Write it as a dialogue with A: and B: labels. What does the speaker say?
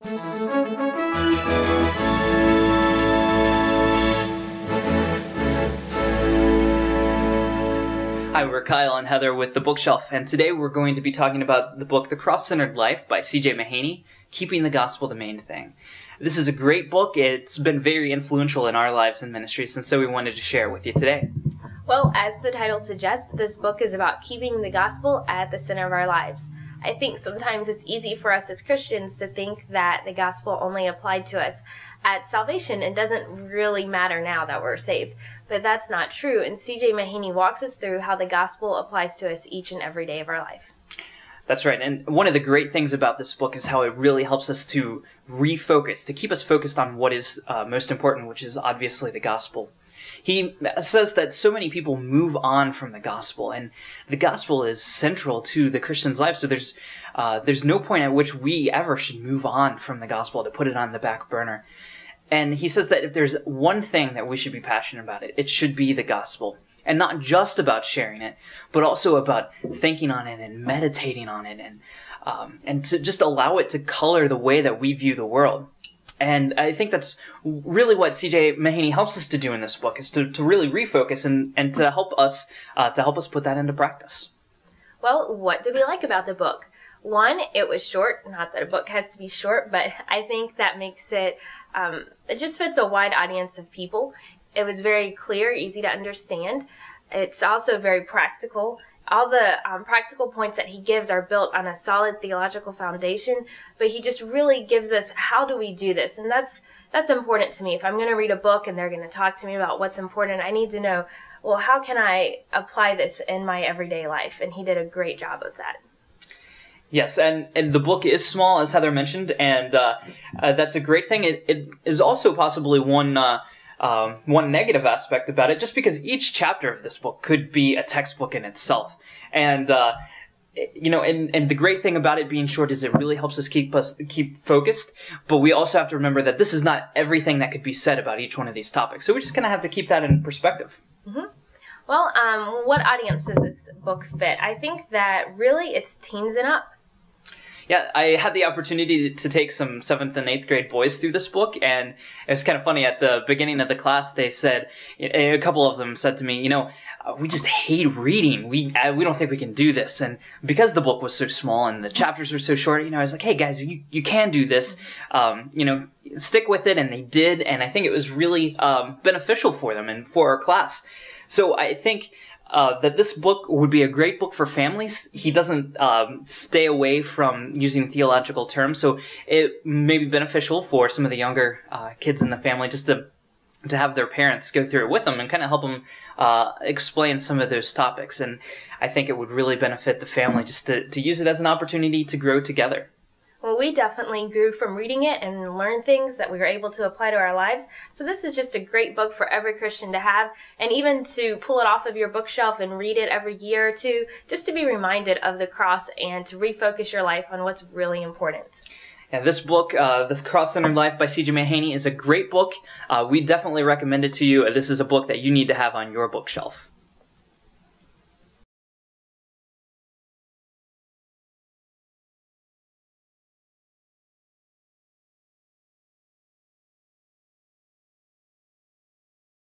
A: Hi, we're Kyle and Heather with The Bookshelf, and today we're going to be talking about the book The Cross-Centered Life by C.J. Mahaney, Keeping the Gospel the Main Thing. This is a great book. It's been very influential in our lives and ministries, and so we wanted to share it with you today.
B: Well, as the title suggests, this book is about keeping the gospel at the center of our lives. I think sometimes it's easy for us as Christians to think that the gospel only applied to us at salvation and doesn't really matter now that we're saved. But that's not true, and C.J. Mahaney walks us through how the gospel applies to us each and every day of our life.
A: That's right, and one of the great things about this book is how it really helps us to refocus, to keep us focused on what is most important, which is obviously the gospel. He says that so many people move on from the gospel, and the gospel is central to the Christian's life, so there's no point at which we ever should move on from the gospel, to put it on the back burner. And he says that if there's one thing that we should be passionate about, it should be the gospel. And not just about sharing it, but also about thinking on it and meditating on it, and to just allow it to color the way that we view the world. And I think that's really what C.J. Mahaney helps us to do in this book, is to really refocus and to help us put that into practice.
B: Well, what did we like about the book? One, it was short. Not that a book has to be short, but I think that makes it, it just fits a wide audience of people. It was very clear, easy to understand. It's also very practical. All the practical points that he gives are built on a solid theological foundation, but he just really gives us how do we do this, and that's important to me. If I'm going to read a book and they're going to talk to me about what's important, I need to know, well, how can I apply this in my everyday life? And he did a great job of that.
A: Yes, and the book is small, as Heather mentioned, and that's a great thing. It is also possibly one negative aspect about it, just because each chapter of this book could be a textbook in itself. And and the great thing about it being short is it really helps us keep focused. But we also have to remember that this is not everything that could be said about each one of these topics. So we're just going to have to keep that in perspective.
B: Mm-hmm. Well, what audience does this book fit? I think that really it's teens and up.
A: Yeah, I had the opportunity to take some 7th and 8th grade boys through this book, and it was kind of funny. At the beginning of the class, they said, a couple of them said to me, we just hate reading. We don't think we can do this. And because the book was so small and the chapters were so short, I was like, hey guys, you can do this. Stick with it, and they did, and I think it was really beneficial for them and for our class. So I think that this book would be a great book for families. He doesn't stay away from using theological terms, so it may be beneficial for some of the younger kids in the family just to have their parents go through it with them and kind of help them explain some of those topics. And I think it would really benefit the family just to use it as an opportunity to grow together.
B: Well, we definitely grew from reading it and learned things that we were able to apply to our lives. So this is just a great book for every Christian to have, and even to pull it off of your bookshelf and read it every year or two, just to be reminded of the cross and to refocus your life on what's really important.
A: Yeah, this book, This Cross-Centered Life by C.J. Mahaney, is a great book. We definitely recommend it to you. This is a book that you need to have on your bookshelf.